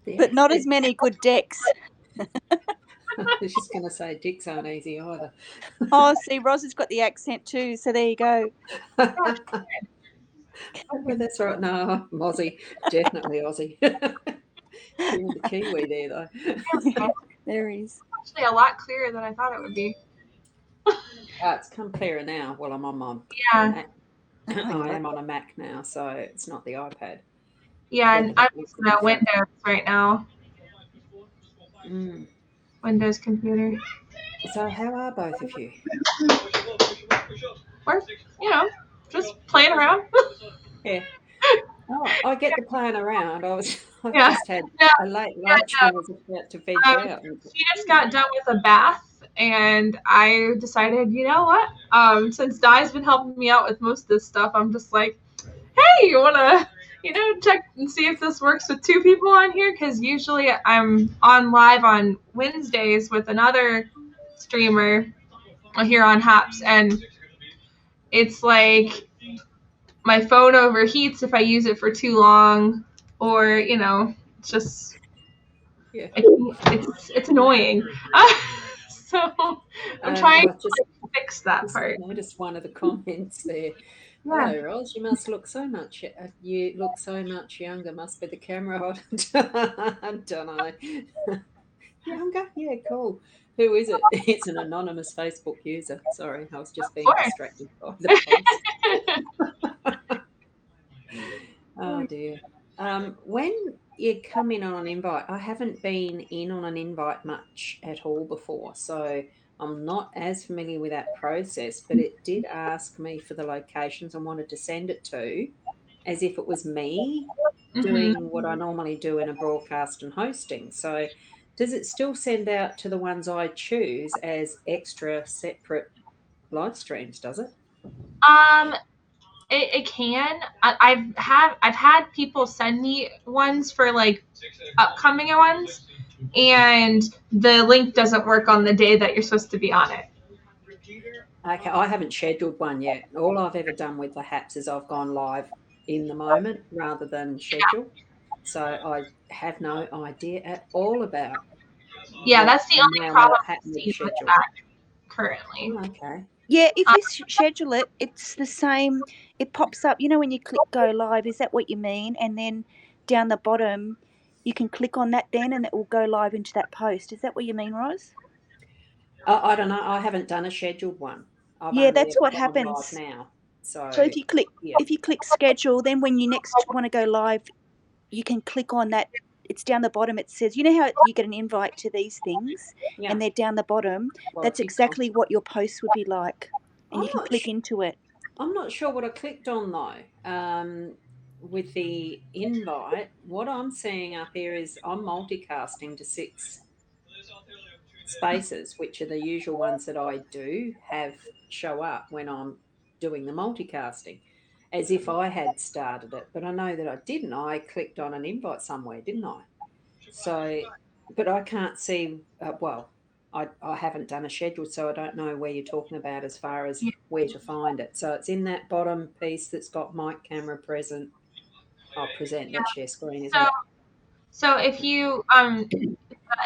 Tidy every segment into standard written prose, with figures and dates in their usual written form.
But not as many good decks. I was just going to say dicks aren't easy either. Oh, see, Ros has got the accent too, so there you go. Oh, well, that's right. No, I'm Aussie. Definitely Aussie. You're the Kiwi there, though. There is. Actually, a lot clearer than I thought it would be. It's come clearer now. Well, I'm on my Yeah. Mac. I am on a Mac now, so it's not the iPad. Yeah, and I'm using a Windows right now. Windows computer. So how are both of you? We're, just playing around. Yeah. Oh, I get the playing around. I've Yeah. just had a late lunch when I was about to veg out. She just got done with a bath, and I decided, you know what? Since Di's been helping me out with most of this stuff, I'm just like, hey, you want to, check and see if this works with two people on here? Because usually I'm on live on Wednesdays with another streamer here on Haps, and it's like my phone overheats if I use it for too long, or it's just it's annoying. So I'm trying to fix that part. I noticed one of the comments there. Hello, Ros. You must look so much. You look so much younger. Must be the camera. I don't know. Younger? Yeah, cool. Who is it? It's an anonymous Facebook user. Sorry, I was just being distracted by the post. Oh dear. When you come in on an invite, I haven't been in on an invite much at all before, so I'm not as familiar with that process, but it did ask me for the locations I wanted to send it to, as if it was me doing what I normally do in a broadcast and hosting. So does it still send out to the ones I choose as extra separate live streams, does it? It can. I've had people send me ones for like upcoming ones, and the link doesn't work on the day that you're supposed to be on it. Okay, I haven't scheduled one yet. All I've ever done with the Haps is I've gone live in the moment rather than schedule. So I have no idea at all about. Yeah, that's the only problem with that currently. Okay. Yeah, if you schedule it, it's the same. It pops up, when you click go live, is that what you mean? And then down the bottom, you can click on that then and it will go live into that post. Is that what you mean, Ros? I don't know. I haven't done a scheduled one. That's what happens now. So if you click schedule, then when you next want to go live, you can click on that. It's down the bottom. It says, you know how you get an invite to these things, and they're down the bottom. Well, that's exactly what your post would be like, and you can click into it. I'm not sure what I clicked on though. With the invite, what I'm seeing up here is I'm multicasting to 6 spaces, which are the usual ones that I do have show up when I'm doing the multicasting, as if I had started it. But I know that I didn't. I clicked on an invite somewhere, didn't I? So, but I can't see. I haven't done a schedule, so I don't know where you're talking about as far as where to find it. So it's in that bottom piece that's got mic, camera, present. I'll present that share screen, isn't it? So if you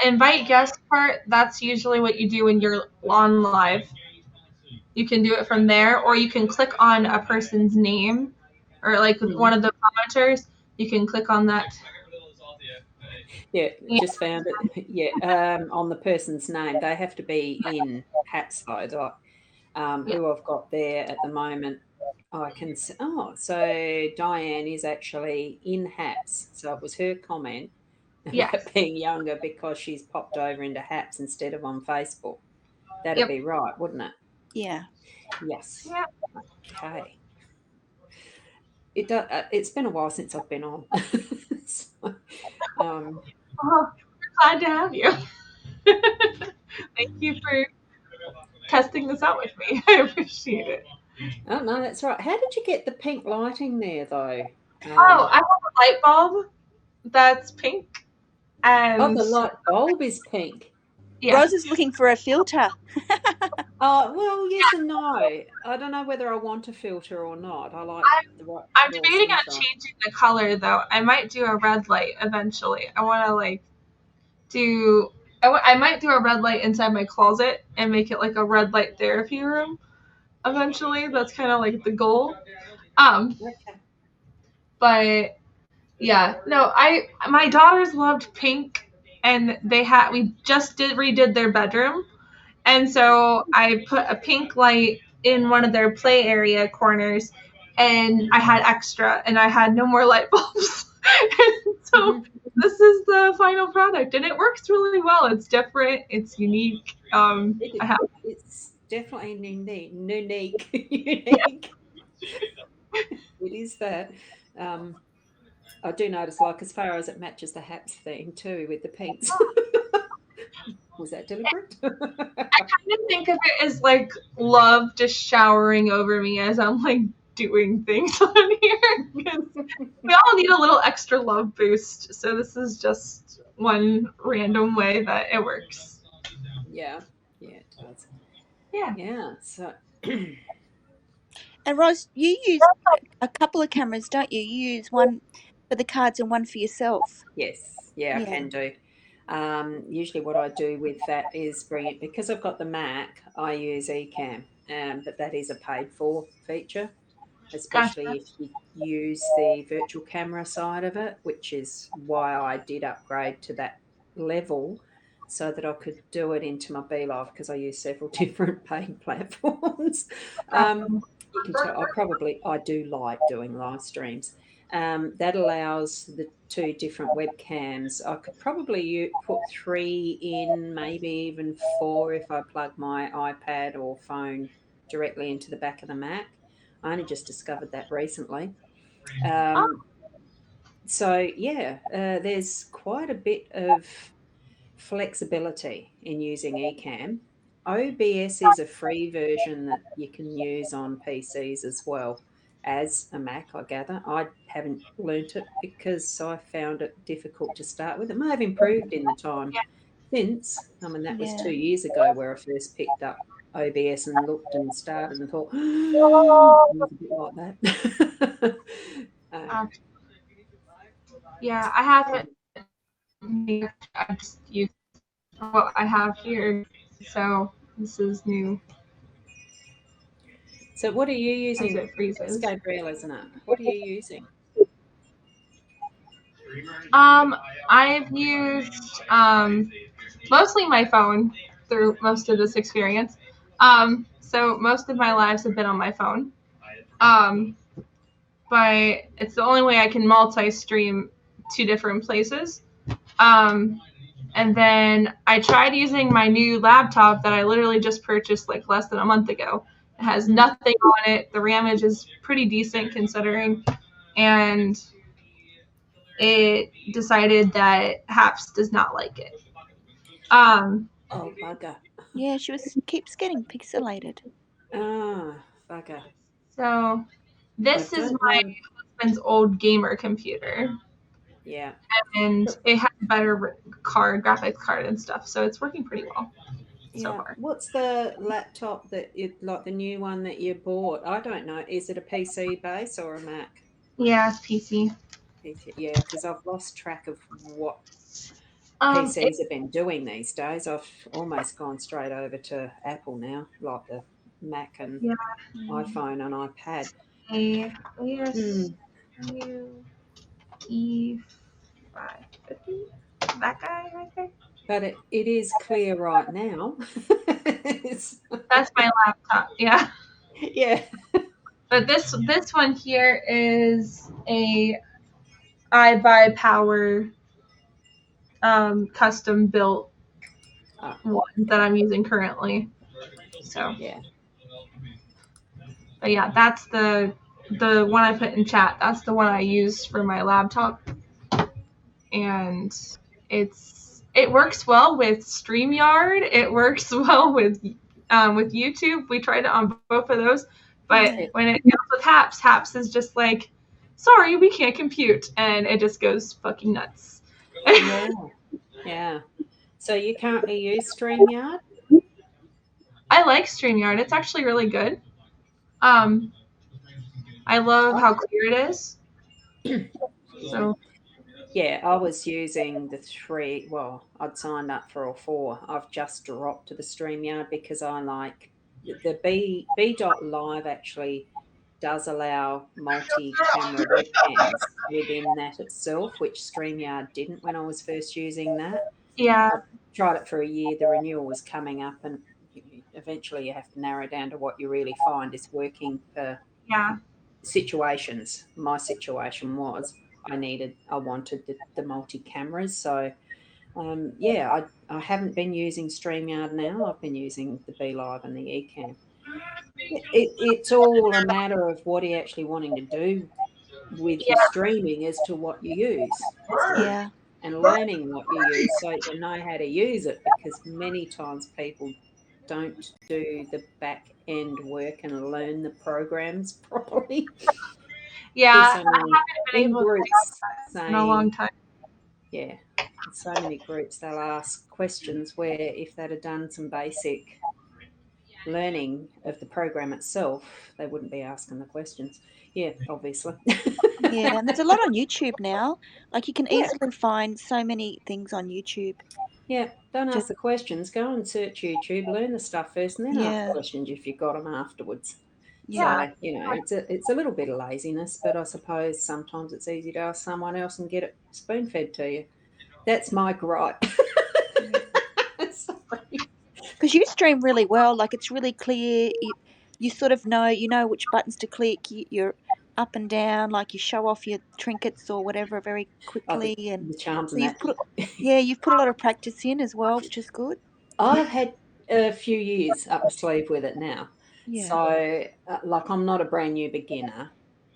invite guest part, that's usually what you do when you're on live. You can do it from there, or you can click on a person's name, or like one of the commenters. You can click on that. Yeah, just found it. Yeah, on the person's name, they have to be in Haps though. Who I've got there at the moment, I can see. Oh, so Diane is actually in Haps. So it was her comment about being younger because she's popped over into Haps instead of on Facebook. That'd be right, wouldn't it? Yeah. Yes. Yeah. Okay. It's been a while since I've been on. So, glad to have you. Thank you for testing this out with me. I appreciate it. Oh no, that's right. How did you get the pink lighting there, though? I have a light bulb that's pink, and the light bulb is pink. Yeah. Rose is looking for a filter. Oh, well, yes and no. I don't know whether I want a filter or not. I like the right I'm raw debating on sunshine. changing the color though. I might do a red light eventually. I want to like do. I might do a red light inside my closet and make it like a red light therapy room. Eventually, that's kind of like the goal. Okay. But yeah, no, my daughters loved pink, and we just redid their bedroom, and so I put a pink light in one of their play area corners, and I had extra, and I had no more light bulbs. So this is the final product, and it works really well. It's different, it's unique. It's definitely unique. Unique. It is that. I do notice, like, as far as it matches the Haps theme too, with the pinks. Was that deliberate? I kind of think of it as like love just showering over me as I'm like doing things on here. We all need a little extra love boost, so this is just one random way that it works. Yeah, it does. Yeah. So. And Ros, you use a couple of cameras, don't you? You use one for the cards and one for yourself. Yes, I can do. Usually what I do with that is bring it, because I've got the Mac, I use Ecamm, but that is a paid for feature, especially Gotcha. if you use the virtual camera side of it, which is why I did upgrade to that level so that I could do it into my BeLive, because I use several different paid platforms. You can tell I do like doing live streams. That allows the two different webcams. I could probably put 3 in, maybe even 4 if I plug my iPad or phone directly into the back of the Mac. I only just discovered that recently. So, there's quite a bit of flexibility in using Ecamm. OBS is a free version that you can use on PCs as well as a Mac, I gather. I haven't learnt it because I found it difficult to start with. It may have improved in the time since. I mean, that was 2 years ago where I first picked up OBS and looked and started and thought, it was a bit like that. Yeah, I haven't. I just use what I have here, so this is new. So what are you using? As it freezes. It's Gabrielle, isn't it? What are you using? I've used mostly my phone through most of this experience. So most of my lives have been on my phone. But it's the only way I can multi-stream 2 different places. And then I tried using my new laptop that I literally just purchased like less than a month ago. It has nothing on it. The RAMage is pretty decent considering. And it decided that Haps does not like it. Oh, bugger. Yeah, keeps getting pixelated. Ah, bugger. So this is my husband's old gamer computer. Yeah. And it has a better graphics card and stuff, so it's working pretty well so far. What's the laptop like the new one that you bought? I don't know. Is it a PC base or a Mac? Yeah, it's PC. Yeah, because I've lost track of what PCs have been doing these days. I've almost gone straight over to Apple now, like the Mac and iPhone and iPad. E550, that guy right there. But it is clear right now. That's my laptop. Yeah. Yeah. But this one here is a iBuyPower custom built one that I'm using currently. So yeah. But yeah, that's the one I put in chat. That's the one I use for my laptop, and it works well with StreamYard. It works well with YouTube. We tried it on both of those, but when it deals with Haps is just like, sorry, we can't compute, and it just goes fucking nuts. Yeah. So you currently use StreamYard? I like StreamYard. It's actually really good. I love how clear it is. So yeah, I was using the 3. Well, I'd signed up for all 4. I've just dropped to the StreamYard because I like the B.Live actually does allow multi-camera webcams within that itself, which StreamYard didn't when I was first using that. yeah, I tried it for a year. The renewal was coming up, and eventually you have to narrow down to what you really find is working for yeah, situations. My situation was I wanted the multi cameras. So, yeah, I haven't been using StreamYard now. I've been using the BeLive and the Ecamm. It's all a matter of what you're actually wanting to do with your yeah, streaming as to what you use. So, Yeah. and learning what you use so you know how to use it, because many times people don't do the back end work and learn the programs properly. yeah. There's I so many haven't been in able to groups in a long saying, time. yeah, so many groups they'll ask questions where if they'd have done some basic learning of the program itself, they wouldn't be asking the questions. Yeah, obviously. Yeah, and there's a lot on YouTube now. Like you can Yeah. easily find so many things on YouTube. Yeah, don't ask Just the questions. Go and search YouTube, learn the stuff first, and then ask yeah, questions if you've got them afterwards. yeah. Yeah, So, it's a little bit of laziness, but I suppose sometimes it's easy to ask someone else and get it spoon fed to you. That's my gripe. Sorry. Because you stream really well. Like it's really clear. You sort of know which buttons to click. You're up and down. Like you show off your trinkets or whatever very Oh, quickly, and the charms so and that. you've put a lot of practice in as well, which is good. I've had a few years up my sleeve with it now. Yeah, So, like, I'm not a brand new beginner.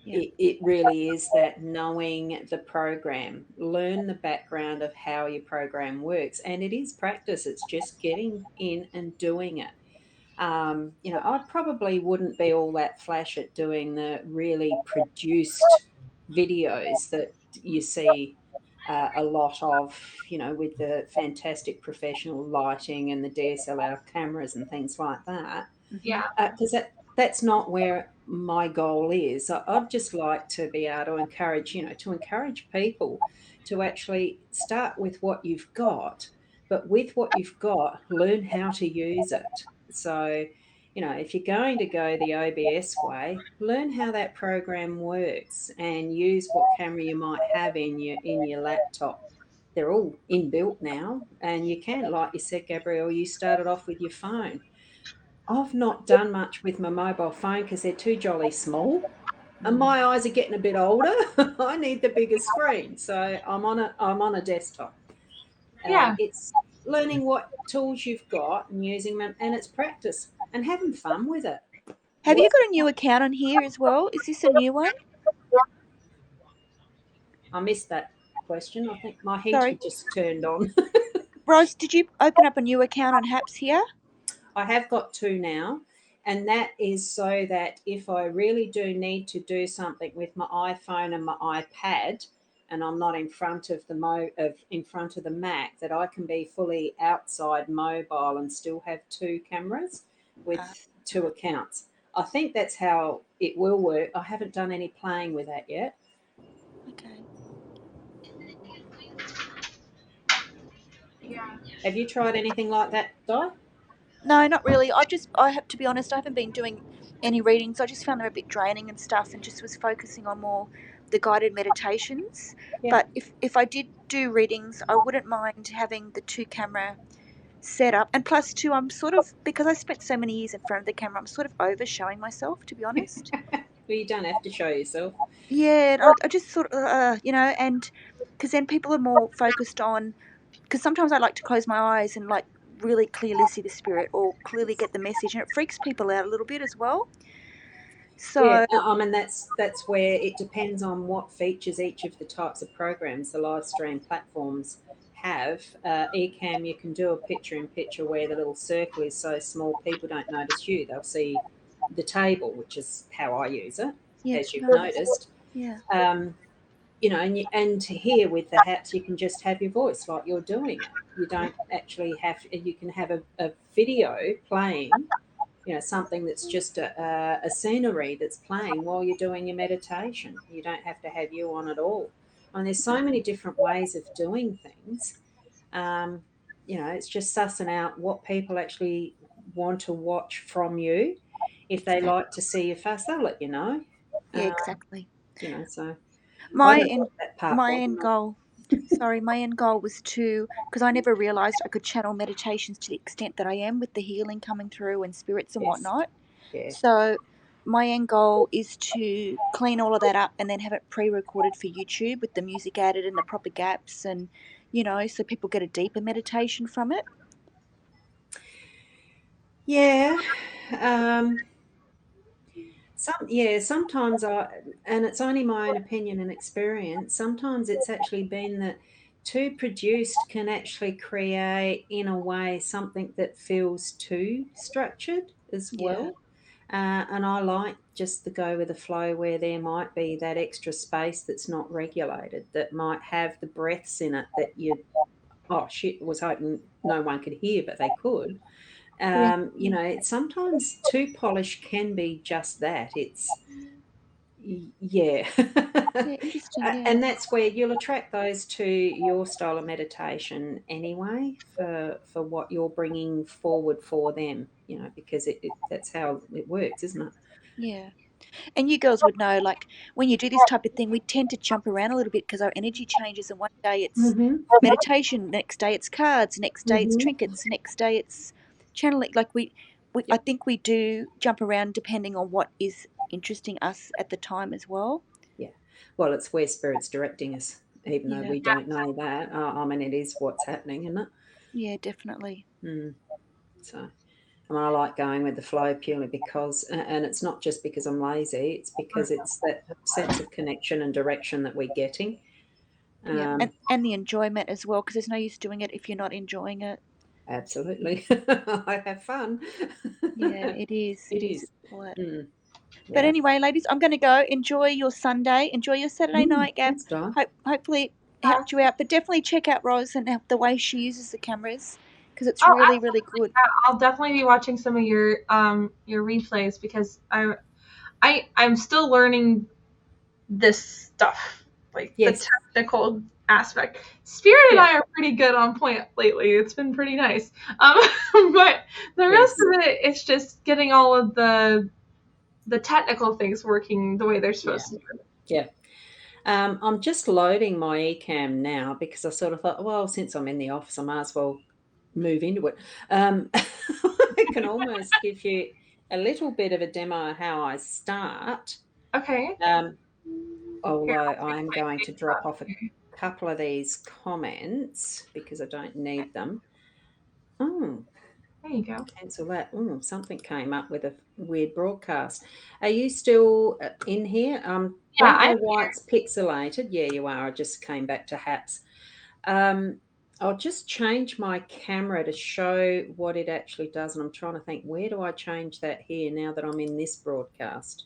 yeah, It really is that knowing the program, learn the background of how your program works. And it is practice, it's just getting in and doing it. I probably wouldn't be all that flash at doing the really produced videos that you see a lot of, with the fantastic professional lighting and the DSLR cameras and things like that. yeah, Because that's not where my goal is. I'd just like to be able to encourage people to actually start with what you've got, but with what you've got, learn how to use it. So, if you're going to go the OBS way, learn how that program works and use what camera you might have in your laptop. They're all inbuilt now, and you can, like you said, Gabrielle, you started off with your phone. I've not done much with my mobile phone because they're too jolly small, and my eyes are getting a bit older. I need the bigger screen, so I'm on a desktop. yeah. It's learning what tools you've got and using them, and it's practice and having fun with it. Have you got a new account on here as well? Is this a new one? I missed that question. I think my heater Sorry, just turned on. Rose. Did you open up a new account on Haps here? I have got 2 now, and that is so that if I really do need to do something with my iPhone and my iPad, and I'm not in front of the Mac, that I can be fully outside mobile and still have 2 cameras with 2 accounts. I think that's how it will work. I haven't done any playing with that yet. Okay. Yeah. Have you tried anything like that, Di? No, not really. I have to be honest, I haven't been doing any readings. I just found them a bit draining and stuff, and just was focusing on more the guided meditations. Yeah. But if I did do readings, I wouldn't mind having the 2 camera setup. And plus, too, I'm sort of, because I spent so many years in front of the camera, I'm sort of over showing myself, to be honest. Well, you don't have to show yourself. Yeah, and I just sort of, and because then people are more focused on, because sometimes I like to close my eyes and like really clearly see the spirit or clearly get the message, and it freaks people out a little bit as well. So Yeah, I mean that's where it depends on what features each of the types of programs the live stream platforms have. Ecamm, you can do a picture-in-picture where the little circle is so small people don't notice you; they'll see the table, which is how I use it, yeah, as you've nice. noticed. Yeah, And here with the hats, you can just have your voice like you're doing it. You don't actually you can have a video playing something that's just a scenery that's playing while you're doing your meditation. You don't have to have you on at all. And there's so many different ways of doing things. It's just sussing out what people actually want to watch from you. If they like to see your face, they'll let you know. Yeah, exactly. So My I don't end, think that part my was end enough. goal. Sorry, my end goal was because I never realised I could channel meditations to the extent that I am with the healing coming through and spirits and Yes. whatnot. Yeah. So my end goal is to clean all of that up and then have it pre-recorded for YouTube with the music added and the proper gaps, and so people get a deeper meditation from it. Yeah. Sometimes and it's only my own opinion and experience, sometimes it's actually been that too produced can actually create, in a way, something that feels too structured as well. And I like just the go with the flow where there might be that extra space that's not regulated, that might have the breaths in it that was hoping no one could hear, but they could. Sometimes too polished can be just that. Yeah. Yeah, interesting. Yeah. And that's where you'll attract those to your style of meditation anyway, for what you're bringing forward for them, because that's how it works, isn't it? Yeah. And you girls would know, like, when you do this type of thing, we tend to jump around a little bit because our energy changes, and one day it's Mm-hmm. meditation, next day it's cards, next day it's Mm-hmm. trinkets, next day it's channeling. Like I think we do jump around depending on what is interesting us at the time as well. Yeah. Well, it's where spirit's directing us, even though Yeah. we don't know that. I mean, it is what's happening, isn't it? Yeah, definitely. So, I like going with the flow purely because, and it's not just because I'm lazy, it's because it's that sense of connection and direction that we're getting. Yeah, and the enjoyment as well, because there's no use doing it if you're not enjoying it. Absolutely. I have fun. Yeah, it is. It It is. is. Quiet. Mm, But yeah. anyway, ladies, I'm going to go. Enjoy your Sunday. Enjoy your Saturday night, Gab. Thanks, Di. Hopefully it helped you out. But definitely check out Rose and the way she uses the cameras, because it's Oh, really, really good. I'll definitely be watching some of your replays because I'm still learning this stuff, like Yes. the technical aspect. Spirit and Yeah. I are pretty good on point lately. It's been pretty nice. But the rest of it, it's just getting all of the technical things working the way they're supposed to. Yeah. I'm just loading my Ecamm now because I sort of thought, well, since I'm in the office, I might as well move into it. I can almost give you a little bit of a demo of how I start. Okay. Although I am going to drop off a couple of these comments because I don't need them. Oh, there you go. Cancel that. Oh, something came up with a weird broadcast. Are you still in here? Yeah, don't know I'm why here. it's pixelated. Yeah, you are. I just came back to HAPS. I'll just change my camera to show what it actually does. And I'm trying to think, where do I change that here now that I'm in this broadcast?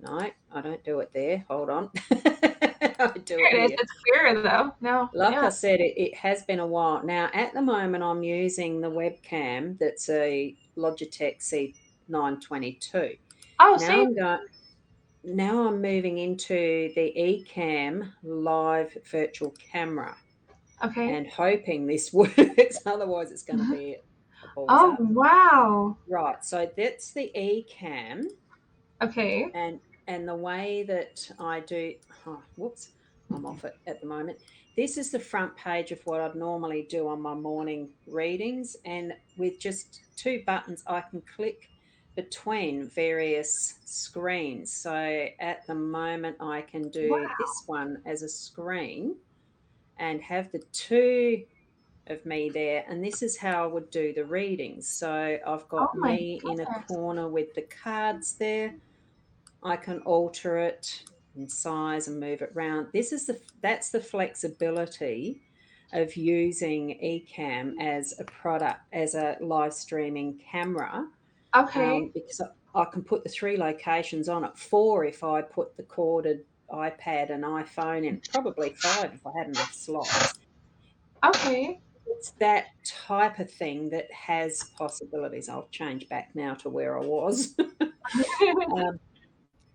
No, I don't do it there. Hold on. I do it here. It's clearer though. No. Like Yeah. I said, it has been a while. Now, at the moment, I'm using the webcam that's a Logitech C922. Oh, Now see. now I'm moving into the Ecamm live virtual camera Okay. and hoping this works. Otherwise, it's going to be a balls Oh, up. wow. Right, so that's the Ecamm, Okay. and the way that I do. Whoops, I'm off it at the moment. This is the front page of what I'd normally do on my morning readings, and with just 2 buttons, I can click between various screens. So at the moment, I can do this one as a screen and have the 2 of me there, and this is how I would do the readings. So I've got Oh my me in a goodness. corner with the cards there. I can alter it in size and move it around. That's the flexibility of using Ecamm as a product, as a live streaming camera, Okay. because I can put the 3 locations on it, 4 if I put the corded iPad and iPhone in, probably 5 if I had enough slots. Okay. it's that type of thing that has possibilities. I'll change back now to where I was. Um,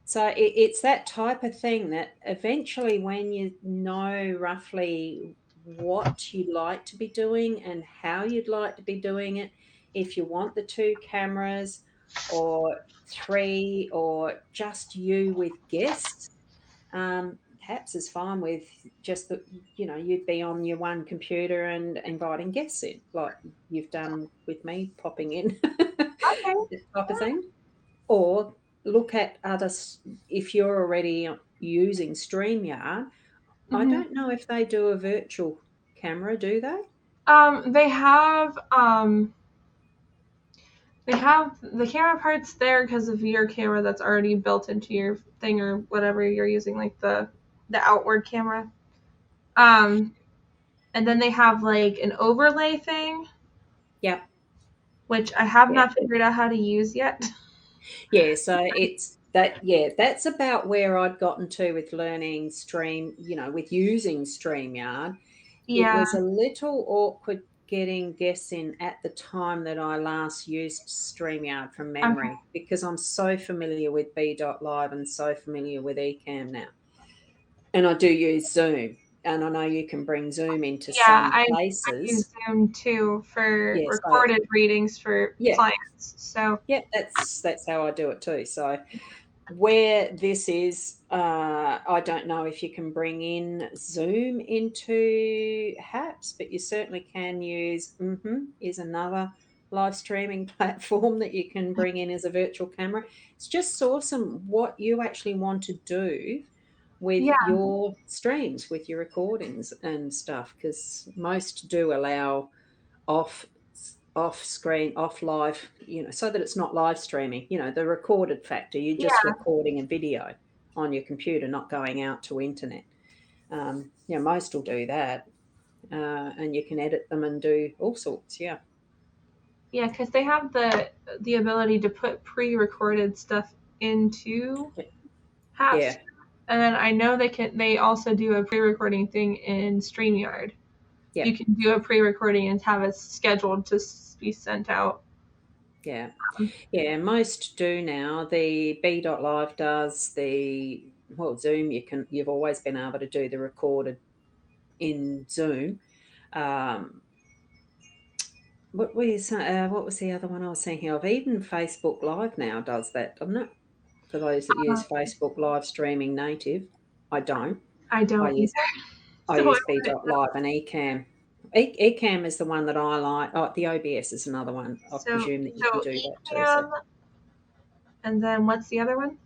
so it's that type of thing that eventually, when you know roughly what you'd like to be doing and how you'd like to be doing it, if you want the 2 cameras or 3 or just you with guests, perhaps is fine with just the, you'd be on your one computer and inviting guests in, like you've done with me, popping in, Okay. that type of thing. Or look at if you're already using StreamYard, I Mhm. don't know if they do a virtual camera, do they? They have the camera parts there because of your camera that's already built into your thing or whatever you're using, like the outward camera. And then they have like an overlay thing, Yep. which I have Yeah. not figured out how to use yet. Yeah, so it's that, that's about where I'd gotten to with learning with using StreamYard. It Yeah. was a little awkward getting guests in at the time that I last used StreamYard from memory, because I'm so familiar with B.Live and so familiar with Ecamm now. And I do use Zoom, and I know you can bring Zoom into some I places. use Zoom too for Yeah, so recorded readings for clients. So yeah, that's how I do it too. So where this is, I don't know if you can bring in Zoom into HAPS, but you certainly can use is another live streaming platform that you can bring in as a virtual camera. It's just awesome what you actually want to do with yeah, your streams, with your recordings and stuff, because most do allow off screen, off live, so that it's not live streaming, the recorded factor. You're just yeah, recording a video on your computer, not going out to internet. Most will do that. And you can edit them and do all sorts. Yeah. yeah, because they have the ability to put pre-recorded stuff into HAPS. Yeah. And then I know they also do a pre-recording thing in StreamYard. Yeah. You can do a pre-recording and have it scheduled to be sent out. Yeah. Yeah, most do now. The B.Live does Zoom. You've always been able to do the recorded in Zoom. What was the other one I was thinking of? Even Facebook Live now does that, doesn't it? For those that use Facebook Live streaming native. I don't. I don't use either. B.Live and Ecamm. Ecamm is the one that I like. Oh, the OBS is another one. I presume that you can do that too. So. And then what's the other one?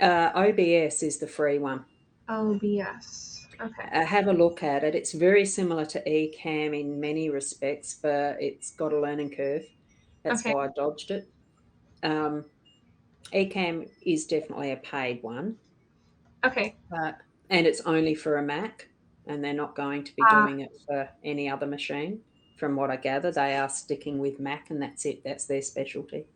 OBS is the free one. OBS. Okay. Have a look at it. It's very similar to Ecamm in many respects, but it's got a learning curve. That's why I dodged it. Ecamm is definitely a paid one. Okay. And it's only for a Mac, and they're not going to be doing it for any other machine. From what I gather, they are sticking with Mac, and that's it. That's their specialty.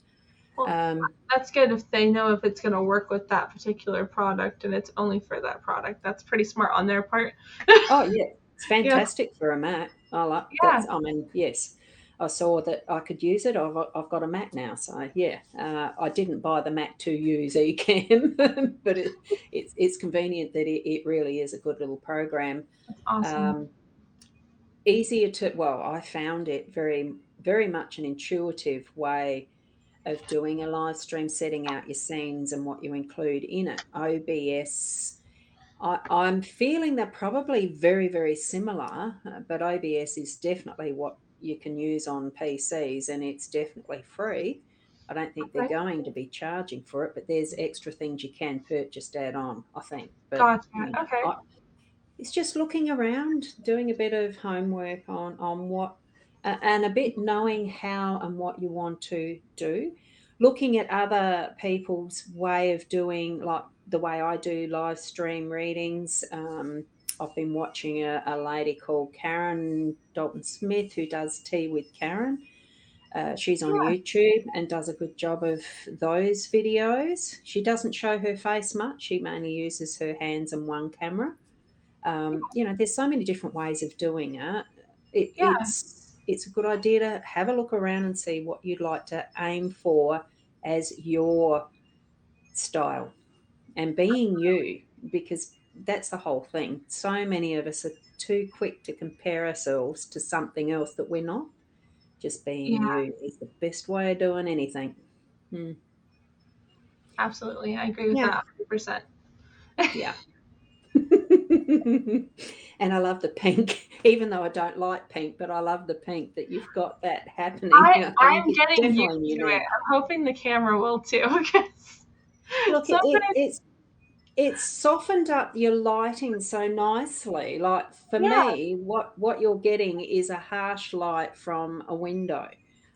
Well, that's good if they know if it's going to work with that particular product and it's only for that product. That's pretty smart on their part. Oh, yeah. It's fantastic for a Mac. I like that. I mean, yes. I saw that I could use it. I've got a Mac now. So, yeah. I didn't buy the Mac to use Ecamm, but it's convenient that it really is a good little program. That's awesome. I found it very, very much an intuitive way of doing a live stream, setting out your scenes and what you include in it. OBS, I'm feeling they're probably very, very similar, but OBS is definitely what you can use on PCs, and it's definitely free. I don't think they're going to be charging for it, but there's extra things you can purchase to add on, I think. But, gotcha. Okay. It's just looking around, doing a bit of homework on what, and a bit knowing how and what you want to do, looking at other people's way of doing, like the way I do live stream readings. I've been watching a lady called Karen Dalton Smith, who does Tea with Karen. She's on YouTube and does a good job of those videos. She doesn't show her face much. She mainly uses her hands and one camera. There's so many different ways of doing it. Yeah. It's a good idea to have a look around and see what you'd like to aim for as your style and being you, because that's the whole thing. So many of us are too quick to compare ourselves to something else that we're not. Just being Yeah, you is the best way of doing anything. absolutely. I agree with Yeah. that 100%. Yeah. And I love the pink, even though I don't like pink, but I love the pink that you've got that happening. I think I'm it's getting used definitely to it. unique. I'm hoping the camera will too. Because Look, sometimes, it's softened up your lighting so nicely. Like for yeah, me, what you're getting is a harsh light from a window.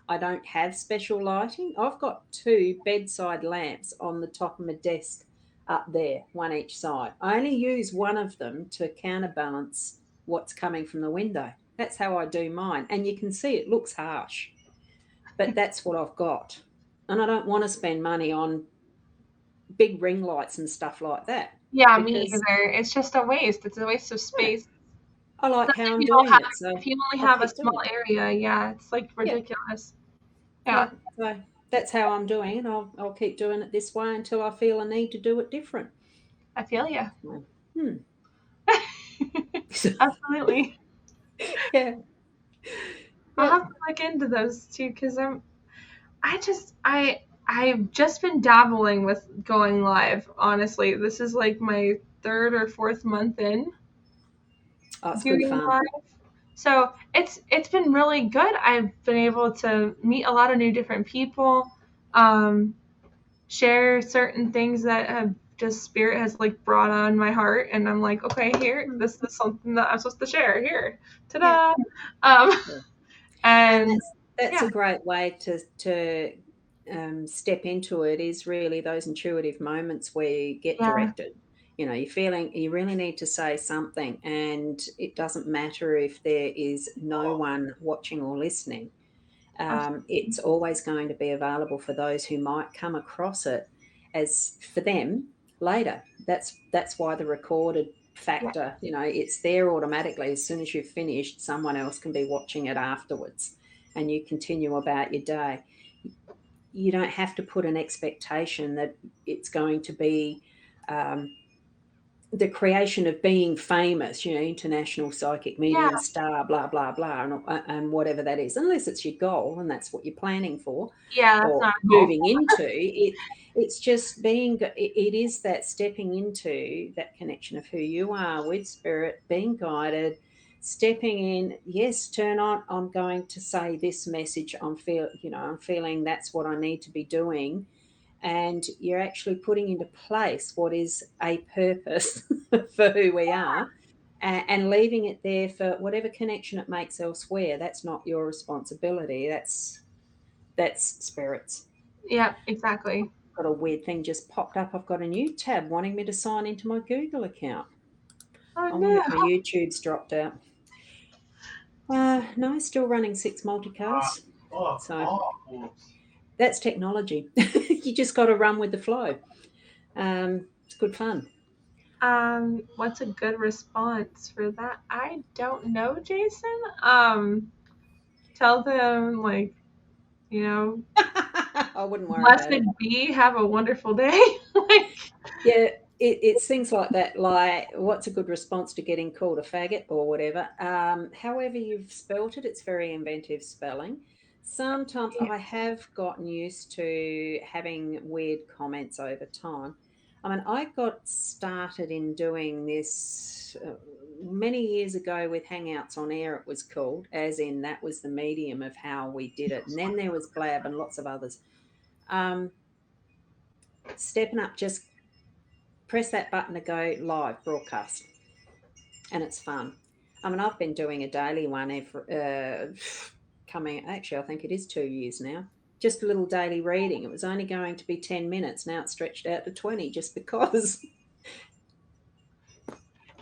I don't have special lighting. I've got two bedside lamps on the top of my desk up there, one each side. I only use one of them to counterbalance what's coming from the window. That's how I do mine. And you can see it looks harsh, but that's what I've got. And I don't want to spend money on big ring lights and stuff like that yeah, me because either. It's just a waste. It's a waste of yeah, space. I like Especially how if I'm you don't doing have, it. So if you only I'll have a keep small doing it. area, yeah, it's like Yeah, ridiculous. yeah. Yeah, So that's how I'm doing it. I'll keep doing it this way until I feel a need to do it different. I feel you. So, hmm. Absolutely. Yeah. I'll Yep. have to look into those too because I've just been dabbling with going live. Honestly, this is like my third or fourth month in Oh, it's good doing fun. live. So it's been really good. I've been able to meet a lot of new different people, um, share certain things that have just spirit has like brought on my heart, and I'm like, okay, here, this is something that I'm supposed to share. Here, Yeah. ta-da! Um, Yeah. And and that's yeah, a great way to step into it. Is really those intuitive moments where you get yeah, directed. You know, you're feeling you really need to say something, and it doesn't matter if there is no one watching or listening. absolutely. It's always going to be available for those who might come across it as for them later. That's why the recorded Yeah, factor, it's there automatically. As soon as you've finished, someone else can be watching it afterwards, and you continue about your day. You don't have to put an expectation that it's going to be the creation of being famous, international psychic yeah, medium star, blah, blah, blah, and whatever that is, unless it's your goal and that's what you're planning for yeah. That's or not a goal. moving into it. It's just it is that stepping into that connection of who you are with spirit, being guided, stepping in. Yes, turn on. I'm going to say this message. I'm feeling that's what I need to be doing, and you're actually putting into place what is a purpose for who we are, and leaving it there for whatever connection it makes elsewhere. That's not your responsibility. That's spirits. Yeah, exactly. Got a weird thing just popped up. I've got a new tab wanting me to sign into my Google account. Oh I wonder no. if my YouTube's dropped out. No, still running 6 multicast. So that's technology. You just got to run with the flow. It's good fun. What's a good response for that? I don't know, Jason. Tell them like, you know, I wouldn't worry blessed about it. be, have a wonderful day. Like, Yeah, it's things like that. Like, what's a good response to getting called a faggot or whatever? However you've spelt it, it's very inventive spelling. Sometimes I have gotten used to having weird comments over time. I mean, I got started in doing this many years ago with Hangouts on Air, it was called, as in that was the medium of how we did it. And then there was Blab and lots of others. Um, Stepping Up just press that button to go live broadcast, and it's fun. I mean, I've been doing a daily one coming, actually, I think it is 2 years now. Just a little daily reading. It was only going to be 10 minutes. Now it's stretched out to 20 just because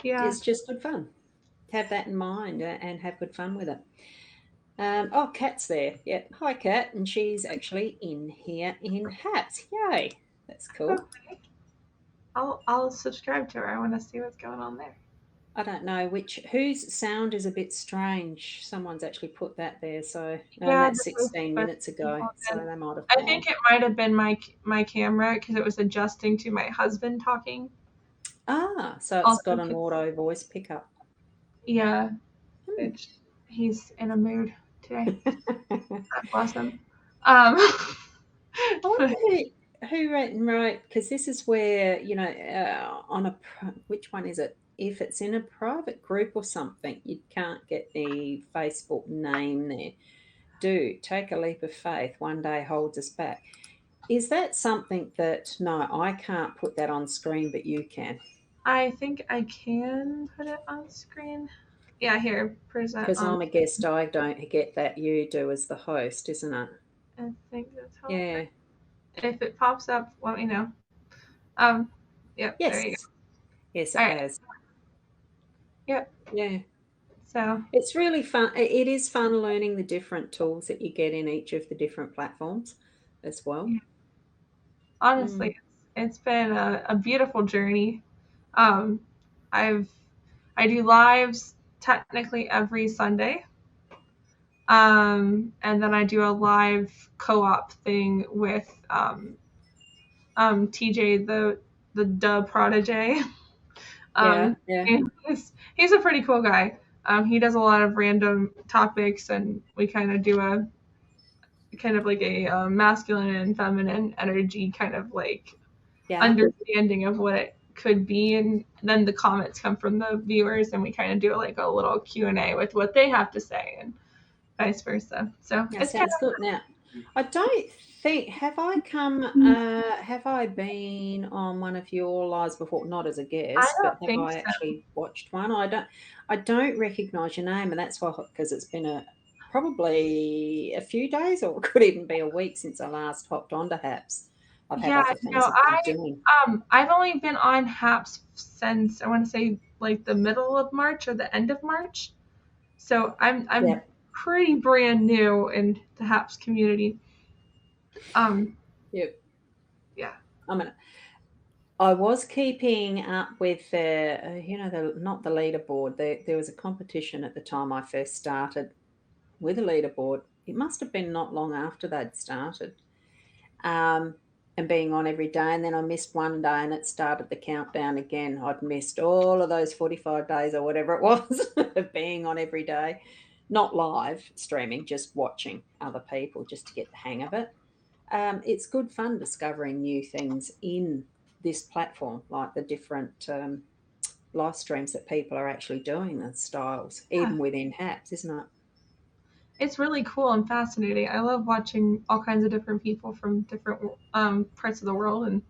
yeah. it's just good fun. Have that in mind and have good fun with it. Kat's there. Yep. Hi, Kat. And she's actually in here in hats. Yay. That's cool. Okay. I'll subscribe to her. I want to see what's going on there. I don't know whose sound is a bit strange. Someone's actually put that there, so and Yeah, that's the most 16 minutes ago, so and they might have I gone. think it might have been my camera because it was adjusting to my husband talking. Ah, so it's Also, got an auto voice pickup. yeah, which he's in a mood today. God bless him. I wonder who wrote, because this is where, which one is it? If it's in a private group or something, you can't get the Facebook name there. Do take a leap of faith. One day holds us back. Is that something that, no, I can't put that on screen, but you can? I think I can put it on screen. Yeah, here, present. Because I'm a guest, I don't get that. You do as the host, isn't it? I think that's how. Yeah. If it pops up, let me know. Yep. Yes. There you go. Yes, it All right. has. Yep. Yeah. So It's really fun. It is fun learning the different tools that you get in each of the different platforms as well. Yeah. Honestly, it's been a beautiful journey. I do lives technically every Sunday. And then I do a live co-op thing with TJ, the Dub Protege. Yeah. He's a pretty cool guy. He does a lot of random topics, and we kind of do a kind of like a masculine and feminine energy kind of like understanding of what it could be, and then the comments come from the viewers, and we kind of do like a little Q&A with what they have to say, and vice versa. So it sounds good. Now, I don't think have I been on one of your lives before? Not as a guest, but have I actually watched one? I don't recognise your name, and that's why, because it's been probably a few days, or it could even be a week since I last hopped onto Haps. I've only been on Haps since I want to say like the middle of March or the end of March, so I'm pretty brand new in the Haps community. Yep. Yeah. I was keeping up with not the leaderboard. There was a competition at the time I first started with a leaderboard. It must have been not long after they'd started. And being on every day, and then I missed one day and it started the countdown again. I'd missed all of those 45 days or whatever it was of being on every day, not live streaming, just watching other people just to get the hang of it. It's good fun discovering new things in this platform, like the different live streams that people are actually doing, the styles, even within Haps, isn't it? It's really cool and fascinating. I love watching all kinds of different people from different parts of the world and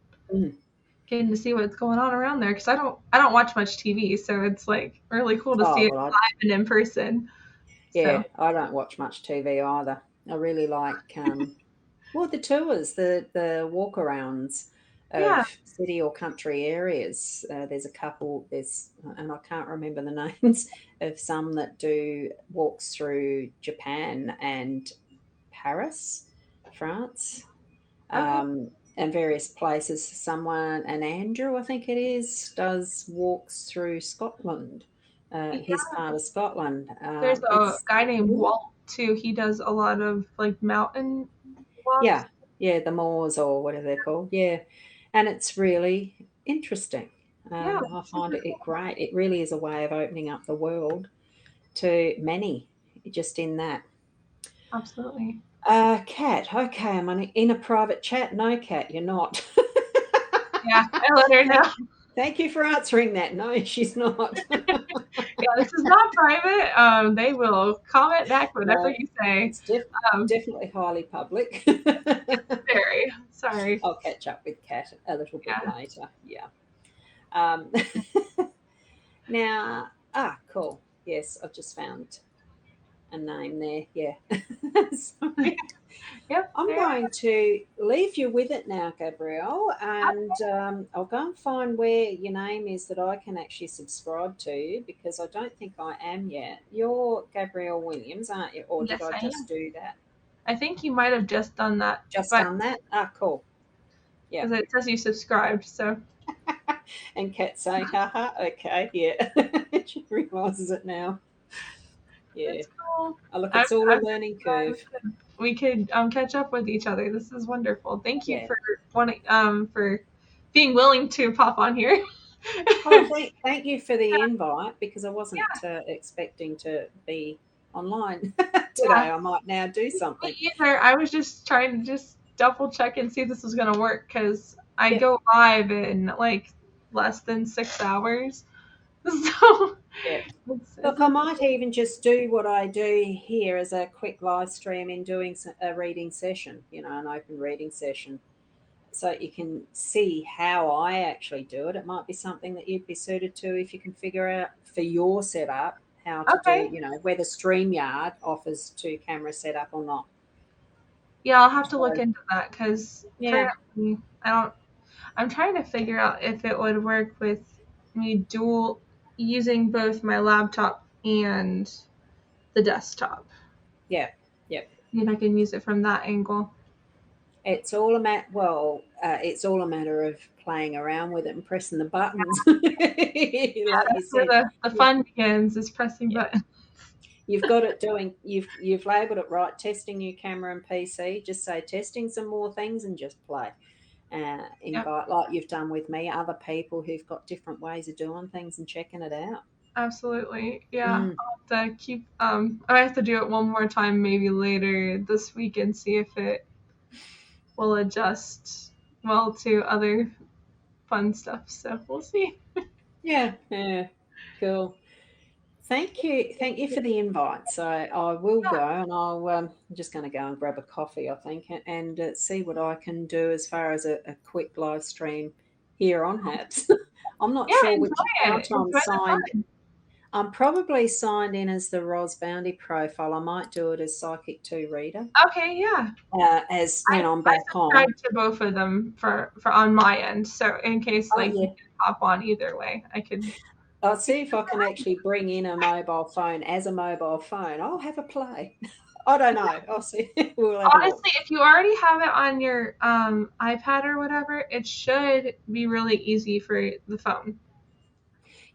getting to see what's going on around there. Because I don't watch much TV, so it's like really cool to see it live and in person. Yeah, so. I don't watch much TV either. I really like the tours, the walk arounds of city or country areas. There's a couple. And I can't remember the names of some that do walks through Japan and Paris, France, and various places. And Andrew, I think it is, does walks through Scotland. His part of Scotland. There's a guy named Walt too. He does a lot of like mountain walks. Yeah, the moors or whatever they're called. Yeah, and it's really interesting. I find it great. It really is a way of opening up the world to many, just in that. Absolutely. Kat, okay, I'm in a private chat. No, Kat, you're not. Yeah, I let her know. Thank you for answering that. No, she's not. Yeah, this is not private. They will comment back whatever you say. It's definitely highly public. Very. Sorry. I'll catch up with Kat a little bit later. Yeah. Now, cool. Yes, I've just found a name there. Yeah. Sorry. Yep. I'm going to leave you with it now, Gabrielle, and I'll go and find where your name is that I can actually subscribe to, because I don't think I am yet. You're Gabrielle Williams, aren't you? Or did I just do that? I think you might have just done that. Done that? Cool. Yeah. Because it says you subscribed, so. And Kat saying, haha, okay, yeah. She realises it now. Yeah. That's cool. Oh, look, it's all a learning curve. We could catch up with each other. This is wonderful. Thank you Yeah. for wanting for being willing to pop on here. Oh, thank you for the invite, because I wasn't expecting to be online today. I might now do something. Me either. I was just trying to just double check and see if this was gonna work, because I Yep. go live in like less than 6 hours. So Yeah. Look, I might even just do what I do here as a quick live stream in doing a reading session, an open reading session, so you can see how I actually do it. It might be something that you'd be suited to if you can figure out for your setup how to do, whether StreamYard offers 2-camera setup or not. Yeah, I'll have to look into that, because currently I'm trying to figure out if it would work with me using both my laptop and the desktop. Yeah. Yep. If I can use it from that angle. It's all a matter of playing around with it and pressing the buttons. That's where the fun begins, is pressing buttons. You've got it doing. You've labelled it right. Testing new camera and PC. Just say testing some more things and just play. Invite, like you've done with me, other people who've got different ways of doing things and checking it out. Absolutely, yeah. I'll have to keep. I have to do it one more time, maybe later this week, and see if it will adjust well to other fun stuff. So we'll see. Yeah, cool. Thank you for the invite. So I will go, and I'm just going to go and grab a coffee, I think, and see what I can do as far as a quick live stream here on HAPS. I'm not sure which account I'm signed. I'm probably signed in as the Ros Bounty profile. I might do it as Psychic 2 Reader. Okay, yeah. As when I'm back on. I subscribe to both of them for on my end, so in case you can hop on either way, I could. I'll see if I can actually bring in a mobile phone as a mobile phone. I'll have a play. I don't know. I'll see. Honestly, if you already have it on your iPad or whatever, it should be really easy for the phone.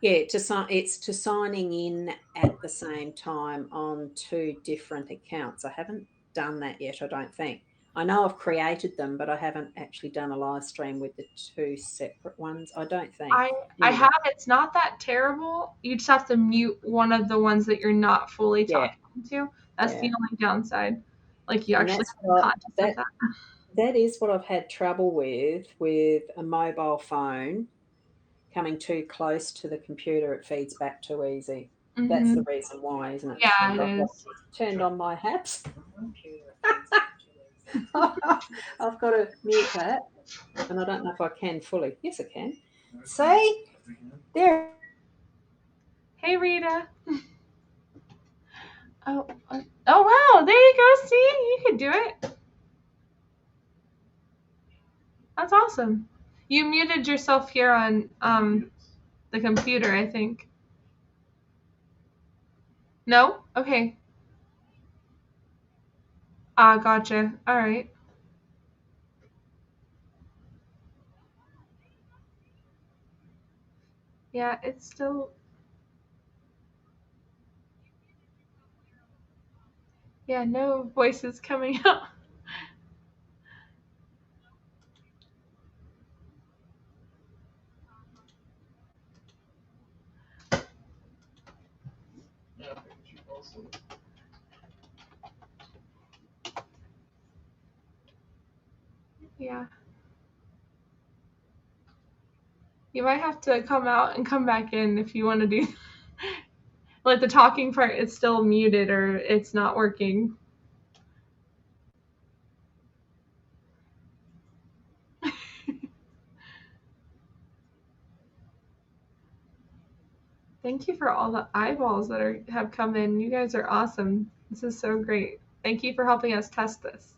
Yeah, it's to signing in at the same time on 2 different accounts. I haven't done that yet, I don't think. I know I've created them, but I haven't actually done a live stream with the 2 separate ones. I don't think. I have. It's not that terrible. You just have to mute one of the ones that you're not fully talking to. That's the only downside. Like you actually that is what I've had trouble with a mobile phone coming too close to the computer. It feeds back too easy. Mm-hmm. That's the reason why, isn't it? Yeah, it is. Turned on my HAPS. I've got to mute that, and I don't know if I can fully. Yes, I can. See? There. Hey, Rita. Oh, wow. There you go. See? You can do it. That's awesome. You muted yourself here on the computer, I think. No? Okay. Gotcha. All right. Yeah, it's still... Yeah, no voices coming out. Yeah. You might have to come out and come back in if you want to do... Like the talking part is still muted or it's not working. Thank you for all the eyeballs that have come in. You guys are awesome. This is so great. Thank you for helping us test this.